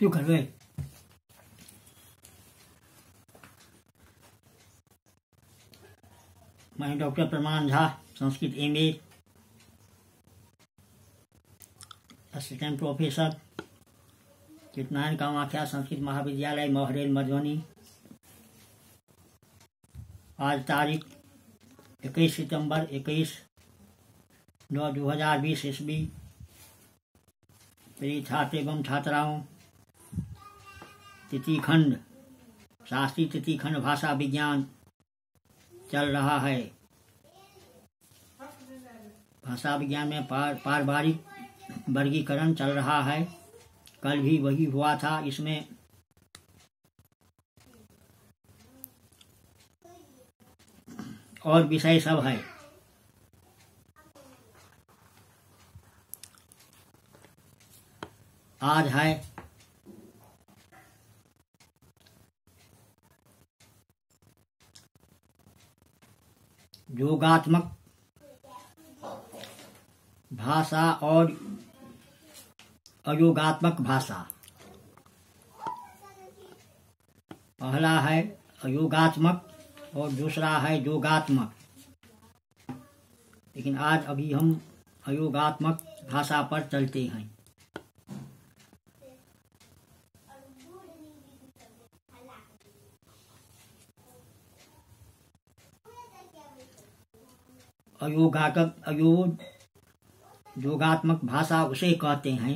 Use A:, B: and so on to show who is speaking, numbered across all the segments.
A: શું કરવે मैं doctor Praman Jha, Sanskrit MA, assistant professor, Chitnarayan Kamakhya Sanskrit Mahavidyalaya Mohrel Madhubani. आज तारीख 21 सितंबर 2020 ईस्वी। प्रिय छात्र एवं छात्राओं, तिथि खंड शास्त्रीय तिथि खंड भाषा विज्ञान चल रहा है। भाषा विज्ञान में पारिवारिक वर्गीकरण चल रहा है। कल भी वही हुआ था। इसमें और विषय सब है। आज है योगात्मक भाषा और अयोगात्मक भाषा। पहला है अयोगात्मक और दूसरा है योगात्मक। लेकिन आज अभी हम अयोगात्मक भाषा पर चलते हैं। योगात्मक भाषा उसे कहते हैं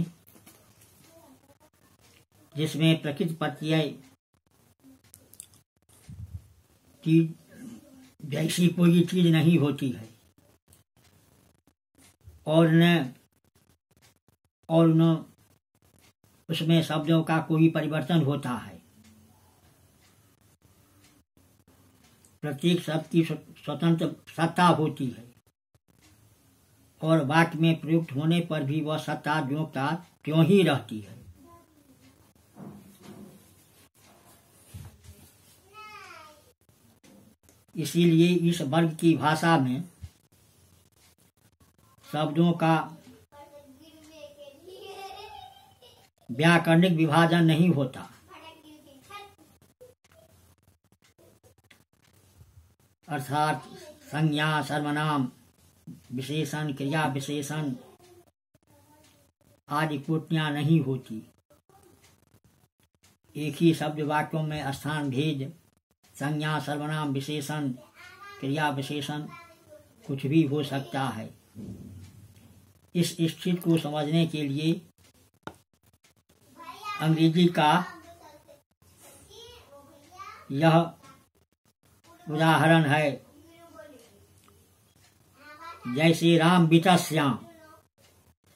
A: जिसमें प्रकृति प्रत्यय की जैसी कोई चीज नहीं होती है और न उसमें शब्दों का कोई परिवर्तन होता है। प्रत्येक शब्द की स्वतंत्र सत्ता होती है और वाक्य में प्रयुक्त होने पर भी वह सत्ता त्यों ही रहती है। इसीलिए इस वर्ग की भाषा में शब्दों का व्याकरणिक विभाजन नहीं होता। अर्थात संज्ञा, सर्वनाम, विशेषण, क्रिया विशेषण आदि कोटियां नहीं होती। एक ही शब्द वाक्यों में स्थान भेद, संज्ञा, सर्वनाम, विशेषण, क्रिया विशेषण कुछ भी हो सकता है। इस स्थिति को समझने के लिए अंग्रेजी का यह उदाहरण है, जैसे राम बिटस श्याम,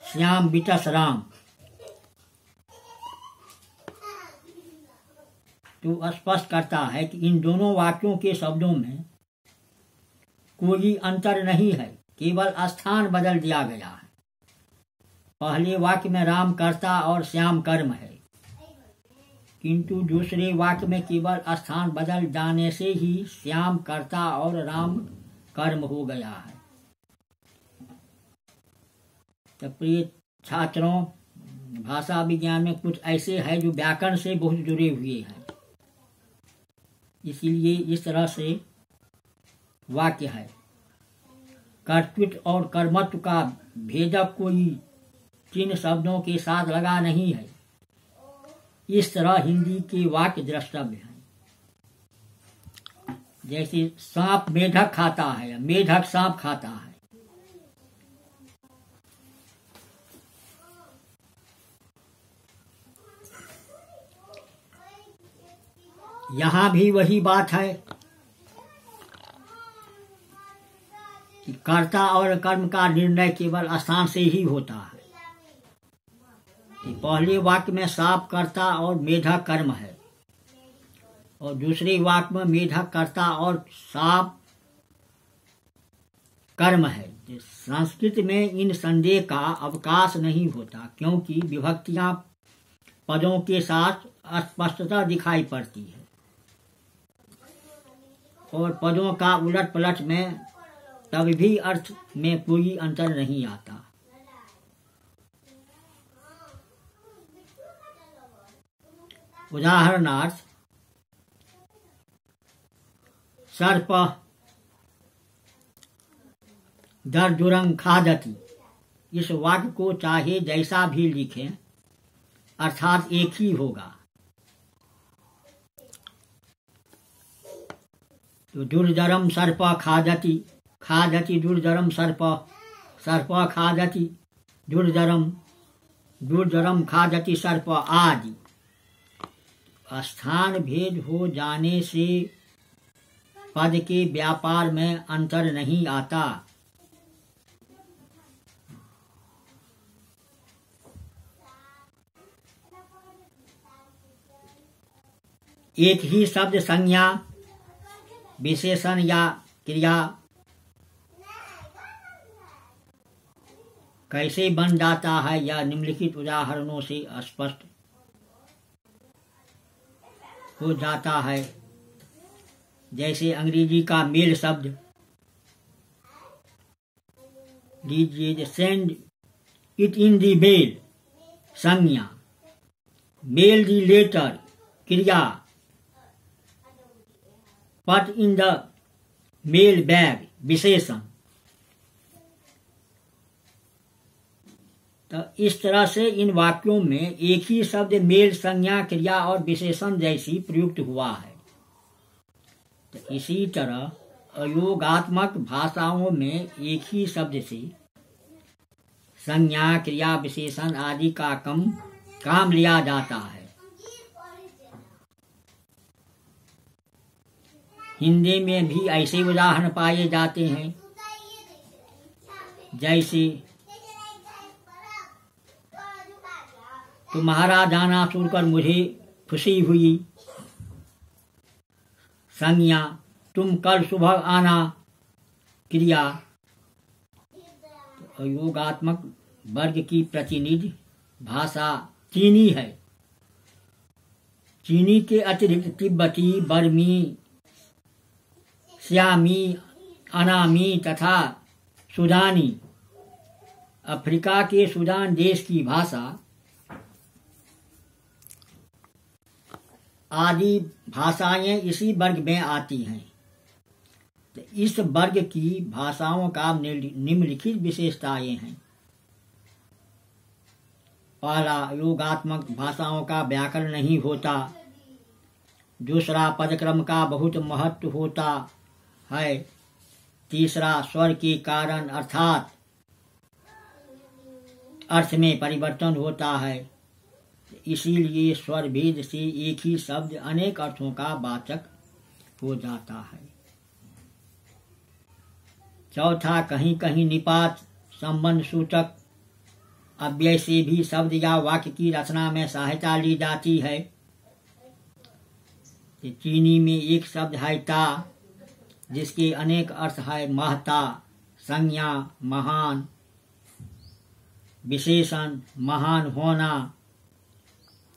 A: श्याम बिटस राम। तो स्पष्ट करता है कि इन दोनों वाक्यों के शब्दों में कोई अंतर नहीं है, केवल स्थान बदल दिया गया है। पहले वाक्य में राम कर्ता और श्याम कर्म है, किंतु दूसरे वाक्य में केवल स्थान बदल जाने से ही श्याम कर्ता और राम कर्म हो गया है। तो प्रिय छात्रों, भाषा विज्ञान में कुछ ऐसे है जो व्याकरण से बहुत जुड़े हुए हैं। इसीलिए इस तरह से वाक्य है। कर्तृत्व और कर्मत्व का भेदक कोई चिन्ह शब्दों के साथ लगा नहीं है। इस तरह हिंदी के वाक्य द्रष्टव्य हैं। जैसे सांप मेढक खाता है, मेढक सांप खाता है। यहां भी वही बात है कि कर्ता और कर्म का निर्णय केवल स्थान से ही होता है। पहले वाक्य में सांप कर्ता और मेढक कर्म है और दूसरे वाक्य में मेढक कर्ता और सांप कर्म है। संस्कृत में इन संदेह का अवकाश नहीं होता, क्योंकि विभक्तियां पदों के साथ स्पष्टता दिखाई पड़ती है और पदों का उलट पलट में तब भी अर्थ में कोई अंतर नहीं आता। उदाहरणार्थ सर्प दर्दुरं खादति, इस वाक्य को चाहे जैसा भी लिखें अर्थात एक ही होगा। तो दुर्जरम सर्प खादति, खादति दुर्जरम सर्प, सर्प खादति दुर्जरम, दुर्जरम खादति सर्प आदि। स्थान भेद हो जाने से पद के व्यापार में अंतर नहीं आता। एक ही शब्द संज्ञा, विशेषण या क्रिया कैसे बन जाता है, यह निम्नलिखित उदाहरणों से स्पष्ट हो जाता है। जैसे अंग्रेजी का मेल शब्द लीजिए, send it in the mail संज्ञा, मेल दी लेटर क्रिया, put in the mail bag विशेषण। तो इस तरह से इन वाक्यों में एक ही शब्द मेल संज्ञा क्रिया और विशेषण जैसी प्रयुक्त हुआ है। तो इसी तरह अयोगात्मक भाषाओं में एक ही शब्द से संज्ञा क्रिया विशेषण आदि का काम लिया जाता है। हिंदी में भी ऐसे उदाहरण पाए जाते हैं, जैसे तुम्हारा जाना सुनकर मुझे खुशी हुई, संज्ञा तुम कल सुबह आना क्रिया। तो योगात्मक वर्ग की प्रतिनिधि भाषा चीनी है। चीनी के अतिरिक्त तिब्बती, बर्मी, श्यामी, अनामी तथा सुदानी, अफ्रीका के सूडान देश की भाषा आदि भाषाएं इसी वर्ग में आती हैं। तो इस वर्ग की भाषाओं का निम्नलिखित विशेषताएं हैं। पहला, योगात्मक भाषाओं का व्याकरण नहीं होता। दूसरा, पदक्रम का बहुत महत्व होता है। तीसरा, स्वर के कारण अर्थात अर्थ में परिवर्तन होता है, इसीलिए स्वर भेद से एक ही शब्द अनेक अर्थों का वाचक हो जाता है। चौथा, कहीं कहीं निपात संबंध सूचक अव्यय से भी शब्द या वाक्य की रचना में सहायता ली जाती है। चीनी में एक शब्द है ता, जिसके अनेक अर्थ है महता, संज्ञा महान, विशेषण महान होना,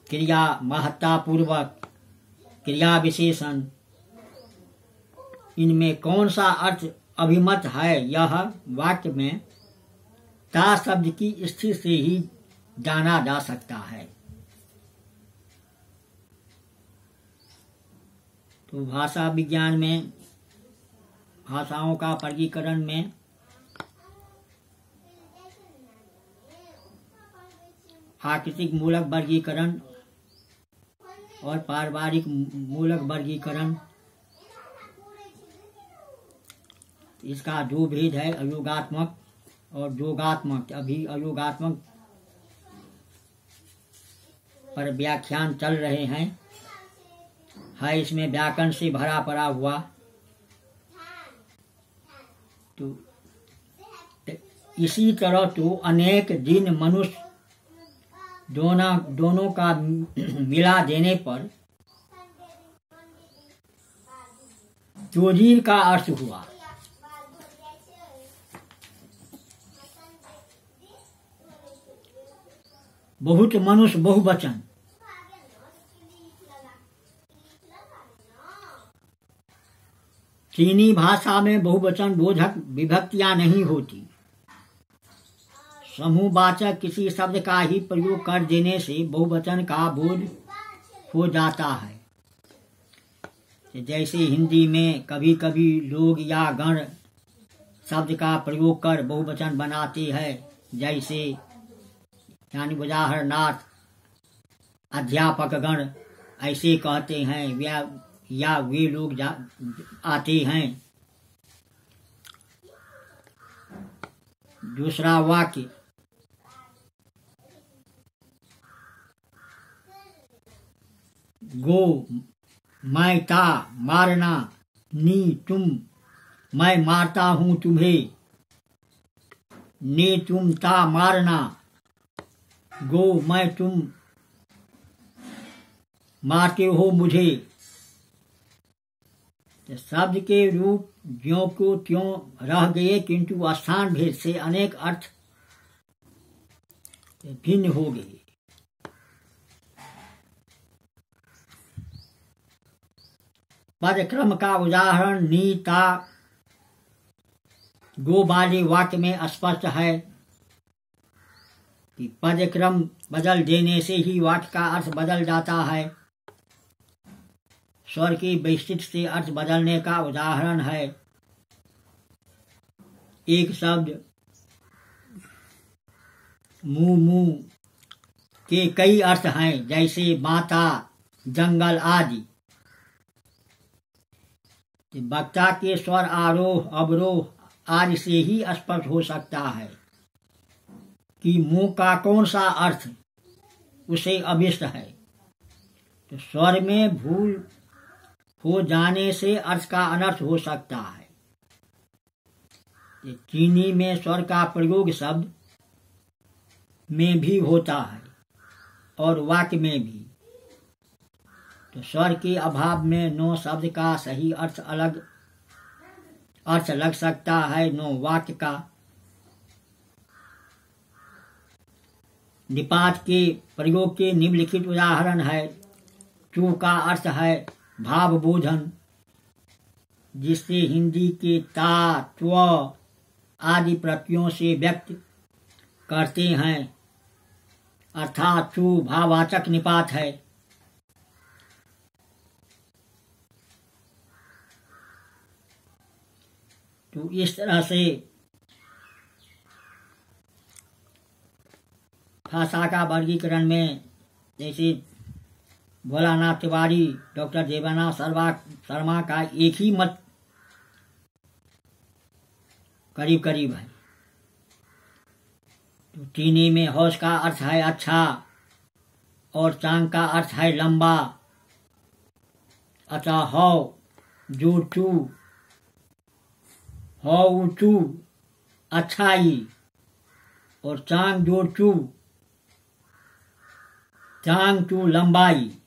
A: क्रिया महत्तापूर्वक, क्रिया विशेषण। इनमें कौन सा अर्थ अभिमत है, यह वाक्य में ता शब्द की स्थिति से ही जाना जा सकता है। तो भाषा विज्ञान में भाषाओं का वर्गीकरण में आकृतिक मूलक वर्गीकरण और पारिवारिक मूलक वर्गीकरण, इसका जो भेद है अयोगात्मक और योगात्मक। अभी अयोगात्मक पर व्याख्यान चल रहे हैं, है इसमें व्याकरण से भरा पड़ा हुआ। तो इसी तरह तो अनेक दिन मनुष्य दोनों का मिला देने पर जोजीर का अर्थ हुआ। बहुत मनुष्य बहुवचन। चीनी भाषा में बहुवचन बोधक विभक्तियां नहीं होती। समूहवाचक किसी शब्द का ही प्रयोग कर देने से बहुवचन का बोध हो जाता है। जैसे हिंदी में कभी कभी लोग या गण शब्द का प्रयोग कर बहुवचन बनाते हैं, जैसे यानी उदाहरणार्थ अध्यापक गण ऐसे कहते हैं, या वे लोग आते हैं। दूसरा वाक्य, गो मैं ता मारना, नी तुम मैं मारता हूं तुम्हें, ने तुम ता मारना, गो मैं तुम मारते हो मुझे। शब्द के रूप ज्यों को त्यों रह गए, किंतु स्थान भेद से अनेक अर्थ भिन्न हो गए। पदक्रम का उदाहरण नी ता गो वाले वाक्य में स्पष्ट है कि पदक्रम बदल देने से ही वाक्य का अर्थ बदल जाता है। स्वर की वैशिष्ट से अर्थ बदलने का उदाहरण है, एक शब्द मुंह मुंह के कई अर्थ हैं, जैसे माता, जंगल आदि। वक्ता के स्वर आरोह अवरोह आदि से ही स्पष्ट हो सकता है कि मुंह का कौन सा अर्थ उसे अभिष्ट है। तो स्वर में भूल हो जाने से अर्थ का अनर्थ हो सकता है। चीनी में स्वर का प्रयोग शब्द में भी होता है और वाक्य में भी। तो स्वर के अभाव में नो शब्द का सही अर्थ लग सकता है, नो वाक्य का। निपात के प्रयोग के निम्नलिखित उदाहरण है। चू का अर्थ है भाव बोधन, जिससे हिंदी के ता, त्व आदि प्रत्ययों से व्यक्त करते हैं, अर्थात चू भाववाचक निपात है। तो इस तरह से भाषा का वर्गीकरण में जैसे भोलानाथ तिवारी, डॉक्टर देवानाथ शर्मा का एक ही मत करीब करीब है। तो चीनी में हौस का अर्थ है अच्छा और चांग का अर्थ है लंबा, अतः हौ जो चू, हौ ऊंचू अच्छाई, और चांग जो चू, चांग चू लंबाई।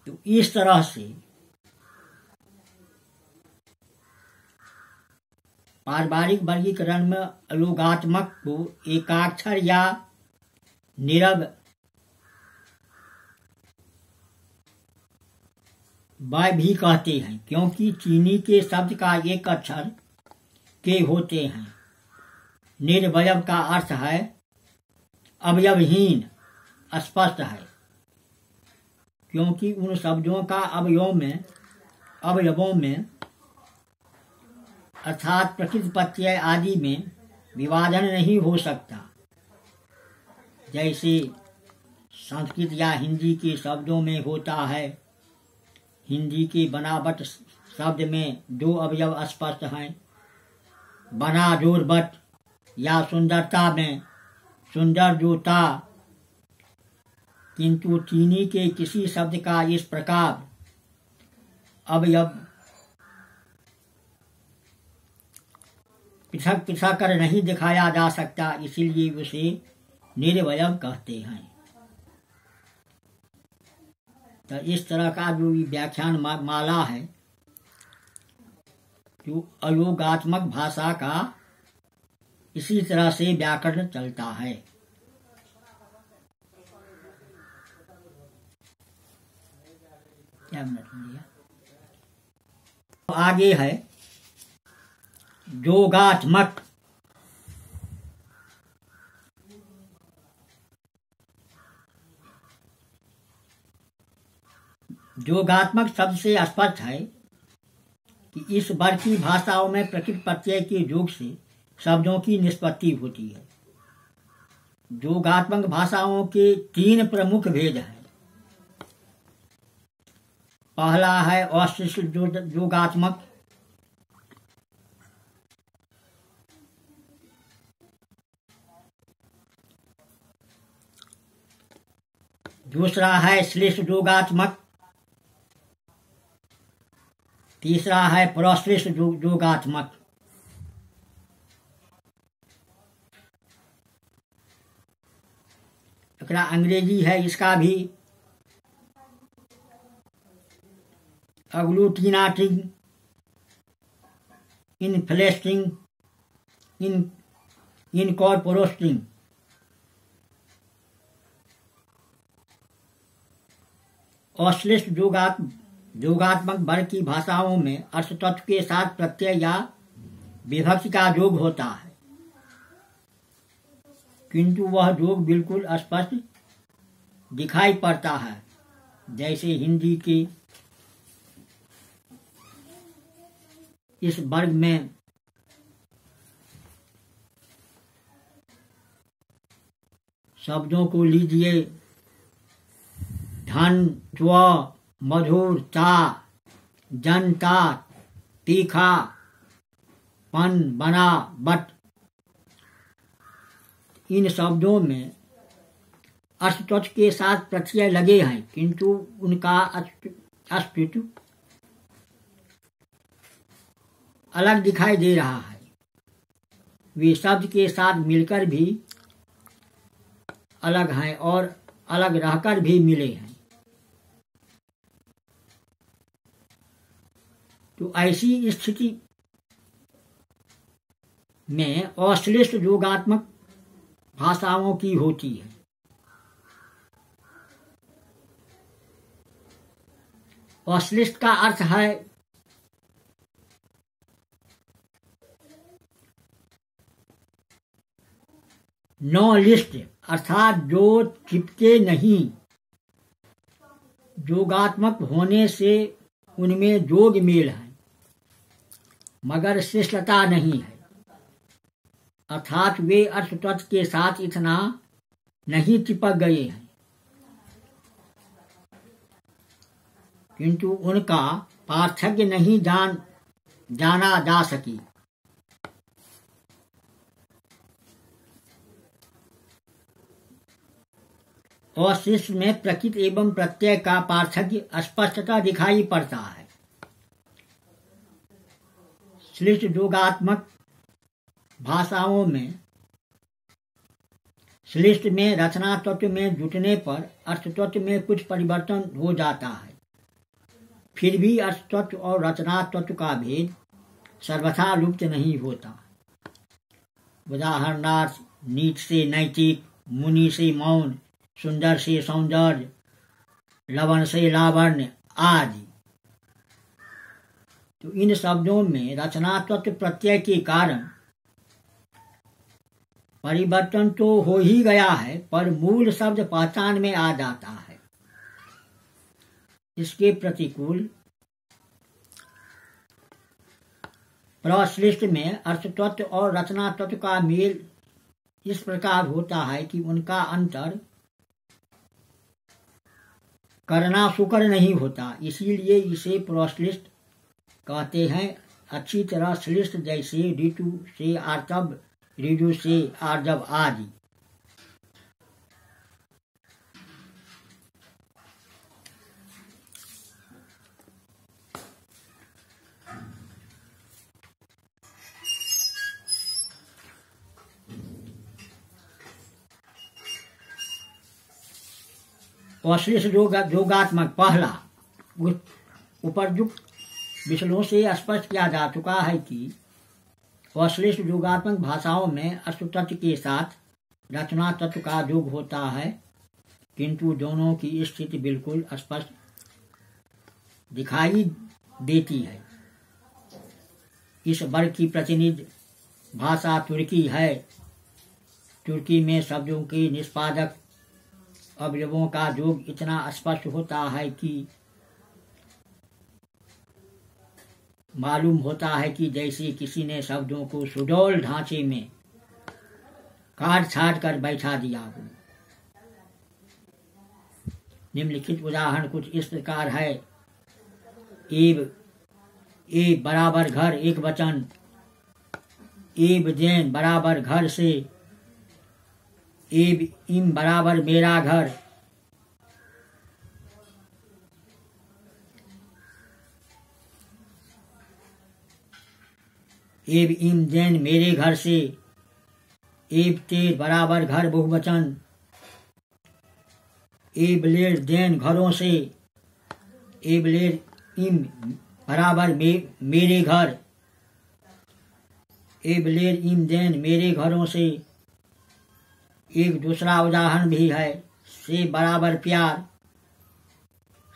A: तो इस तरह से पारिवारिक वर्गीकरण में अलोगात्मक को एकाक्षर या निरव वाय भी कहते हैं, क्योंकि चीनी के शब्द का एक अक्षर के होते हैं। निर्वयव का अर्थ है अवयवहीन, स्पष्ट है, क्योंकि उन शब्दों का अवयवों में अर्थात प्रकृति प्रत्यय आदि में विभाजन नहीं हो सकता। जैसे संस्कृत या हिंदी के शब्दों में होता है। हिंदी की बनावट शब्द में दो अवयव स्पष्ट हैं, बना जोर बट, या सुंदरता में सुंदर जोता, किंतु चीनी के किसी शब्द का इस प्रकार अवयव पृथक पृथक कर नहीं दिखाया जा सकता, इसीलिए उसे निर्वयव कहते हैं। तो इस तरह का जो व्याख्यान माला है, जो अयोगात्मक भाषा का इसी तरह से व्याकरण चलता है। क्या मिनट लिया? आगे है योगात्मक। योगात्मक शब्द से स्पष्ट है कि इस वर्ग की भाषाओं में प्रकृत प्रत्यय के योग से शब्दों की निष्पत्ति होती है। योगात्मक भाषाओं के 3 प्रमुख भेद हैं। पहला है अश्लिष्ट योगात्मक, दूसरा है श्लिष्ट योगात्मक, तीसरा है प्रश्लिष्ट योगात्मक। एकरा अंग्रेजी है, इसका भी अग्लूटिनेटिंग, इनफ्लेस्टिंग, इनकॉर्पोरेटिंग। अश्लिष्ट योगात्मक वर्ग की भाषाओं में अर्थ तत्व के साथ प्रत्यय या विभक्ति का योग होता है, किंतु वह योग बिल्कुल स्पष्ट दिखाई पड़ता है। जैसे हिंदी के इस वर्ग में शब्दों को लीजिए, धन, स्व, मधुर, ता, जनता, तीखा, पन, बना, बट। इन शब्दों में अस्तित्व के साथ प्रत्यय लगे हैं, किंतु उनका अस्तित्व अलग दिखाई दे रहा है। वे शब्द के साथ मिलकर भी अलग हैं और अलग रहकर भी मिले हैं। तो ऐसी स्थिति में अश्लिष्ट योगात्मक भाषाओं की होती है। अश्लिष्ट का अर्थ है नॉन लिस्ट, अर्थात जो चिपके नहीं। योगात्मक होने से उनमें योग मेल है मगर शिष्टता नहीं है, अर्थात वे अर्थ तत्व के साथ इतना नहीं चिपक गए हैं, किंतु उनका पार्थक्य नहीं जाना जा सकी। अश्लिष्ट में प्रकृत एवं प्रत्यय का पार्थक्य स्पष्टता दिखाई पड़ता है। श्लिष्ट योगात्मक भाषाओं में श्लिष्ट में रचना तत्व में जुटने पर अर्थ तत्व में कुछ परिवर्तन हो जाता है, फिर भी अर्थ तत्व और रचना तत्व का भेद सर्वथा लुप्त नहीं होता। उदाहरणार्थ, नीच से नैतिक, मुनि से मौन, सुंदर से सौंदर्य, लवण से लावण्य आदि। तो इन शब्दों में रचना तत्व प्रत्यय के कारण परिवर्तन तो हो ही गया है, पर मूल शब्द पहचान में आ जाता है। इसके प्रतिकूल प्रश्लिष्ट में अर्थ तत्व और रचना तत्व का मेल इस प्रकार होता है कि उनका अंतर करना सुकर नहीं होता, इसीलिए इसे प्रश्लिष्ट कहते हैं। अच्छी तरह श्लिष्ट जैसे ऋतु से आर्तव, ऋजु से आर्जव आदि। अश्लिष्ट योगात्मक पहला उपरयुक्त विषयों से स्पष्ट किया जा चुका है कि अश्लिष्ट योगात्मक भाषाओं में अर्थ तत्व के साथ रचना तत्व का योग होता है, किंतु दोनों की स्थिति बिल्कुल स्पष्ट दिखाई देती है। इस वर्ग की प्रतिनिधि भाषा तुर्की है। तुर्की में शब्दों के निष्पादक अवयवों का योग इतना स्पष्ट होता है कि मालूम होता है कि जैसे किसी ने शब्दों को सुडौल ढांचे में काट छाट कर बैठा दिया हो। निम्नलिखित उदाहरण कुछ इस प्रकार है। एब ए बराबर घर एक वचन, एब जैन बराबर घर से, एब इम बराबर मेरा घर, एब इम जैन मेरे घर से, एब तेर बराबर घर बहुवचन, एब लेर जैन घरों से, एब लेर इम बराबर मेरे घर, एब लेर इम जैन मेरे घरों से। एक दूसरा उदाहरण भी है। सेब बराबर प्यार,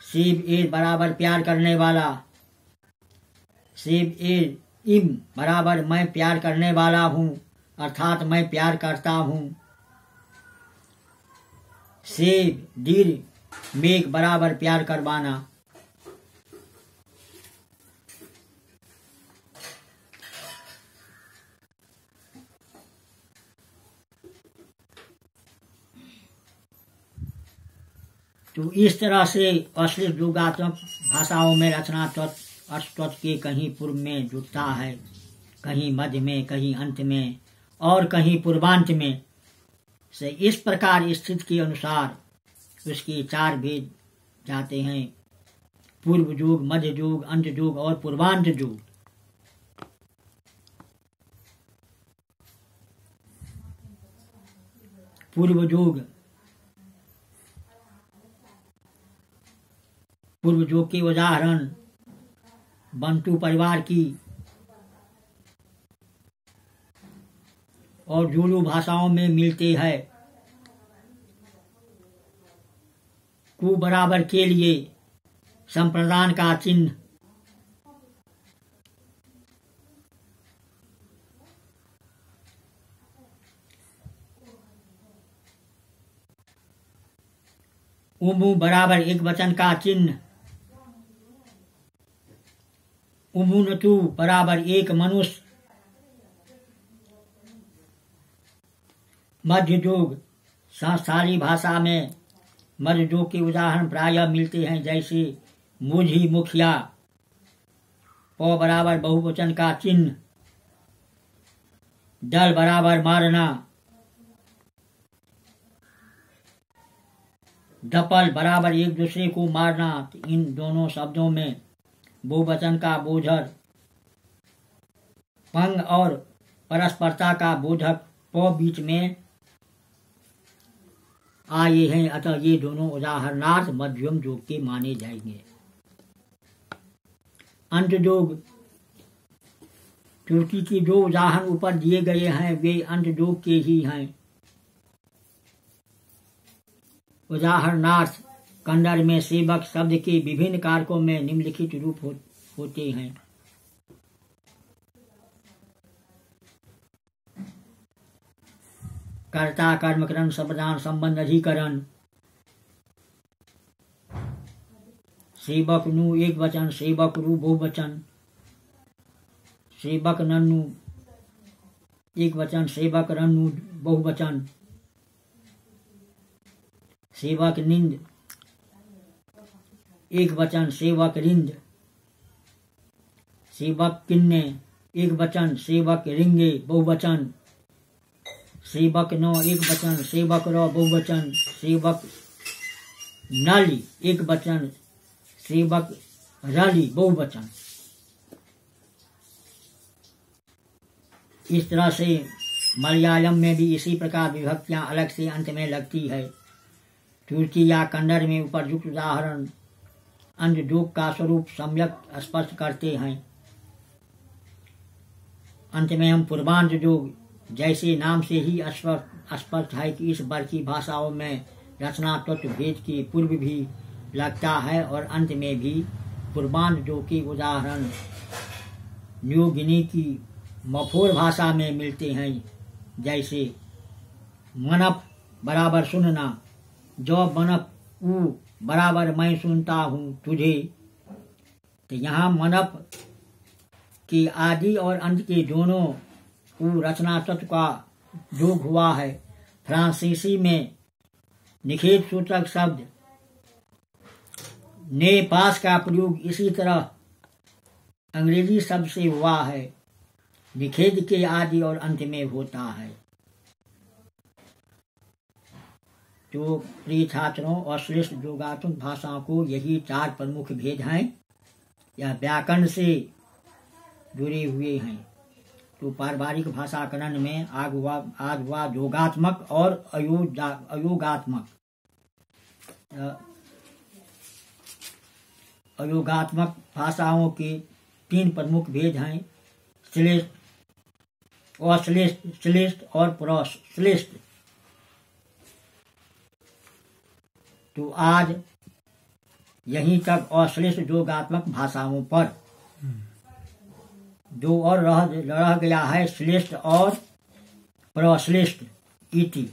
A: सेब ए बराबर प्यार करने वाला, सेब ए इम बराबर मैं प्यार करने वाला हूँ, अर्थात मैं प्यार करता हूँ। सेब दीर मेघ बराबर प्यार करवाना। तो इस तरह से अश्लील योगात्मक भाषाओं में रचना तत्व के कहीं पूर्व में जुटता है, कहीं मध्य में, कहीं अंत में और कहीं पूर्वांत में से इस प्रकार स्थिति के अनुसार उसके चार भेद जाते हैं: पूर्व जोग, मध्य जोग, अंत जोग और पूर्वांत जोग। पूर्व जोग, पूर्व जोग के उदाहरण बंटू परिवार की और जूलू भाषाओं में मिलते हैं। कु बराबर के लिए संप्रदान का चिन्ह, उमु बराबर एक वचन का चिन्ह, उमुनतु बराबर एक मनुष्य। मध्य जोग, संस्थाली भाषा में मध्य जोग के उदाहरण प्रायः मिलते हैं, जैसे मुझी मुखिया, प बराबर बहुवचन का चिन्ह, दल बराबर मारना, डपल बराबर एक दूसरे को मारना। इन दोनों शब्दों में बहुवचन का बोधक पंग और परस्परता का बोधक प बीच में आए हैं, अतः ये दोनों उदाहरणार्थ मध्यम जोग के माने जाएंगे। अंत जोग, तुर्की के जो उदाहरण ऊपर दिए गए हैं वे अंत जोग के ही हैं। उदाहरणार्थ कन्नड़ में सेवक शब्द के विभिन्न कारकों में निम्नलिखित रूप होते हैं: कर्ता, कर्मकरण, संप्रदान, संबंध, अधिकरण। सेवक नु एक वचन, सेवक रु बहुवचन, सेवक नन्नु एक वचन, सेवक रन्नु बहुवचन, सेवक निंद एक वचन, सेवक रिंद, सेवक किन्ने एक वचन, सेवक रिंगे बहुवचन, सेवक नौ एक वचन, सेवक रो बहुवचन, सेवक नाली एक वचन, सेवक राली बहुवचन। इस तरह से मलयालम में भी इसी प्रकार विभक्तियां अलग से अंत में लगती है। तुर्की या कन्नड़ में उपयुक्त उदाहरण अंत जोग का स्वरूप सम्यक स्पष्ट करते हैं। अंत में हम पूर्वांत जोग, जैसे नाम से ही स्पष्ट है कि इस वर्ग की भाषाओं में रचना तत्व भेद के पूर्व भी लगता है और अंत में भी पूर्वांत जोग के उदाहरण न्यू गिनी की मफोर भाषा में मिलते हैं, जैसे मनप बराबर सुनना, जो मनप ऊ बराबर मैं सुनता हूँ तुझे। तो यहाँ मनप कि आदि और अंत के दोनों को रचना तत्व का योग हुआ है। फ्रांसीसी में निषेध सूचक शब्द ने पास का प्रयोग इसी तरह अंग्रेजी शब्द से हुआ है। निषेध के आदि और अंत में होता है। तो प्रिय छात्रों, अश्लिष्ट योगात्मक भाषा को यही 4 प्रमुख भेद हैं। यह व्याकरण से जुड़े हुए हैं। तो पारिवारिक भाषाकरण में आज हुआ योगात्मक और अयोगात्मक। अयोगात्मक भाषाओं के 3 प्रमुख भेद हैं, श्लिष्ट, अश्लिष्ट, श्लिष्ट और प्रश्लिष्ट। तो आज यहीं तक अश्लिष्ट योगात्मक भाषाओं पर। जो और रह गया है श्लिष्ट और प्रश्लिष्ट इति।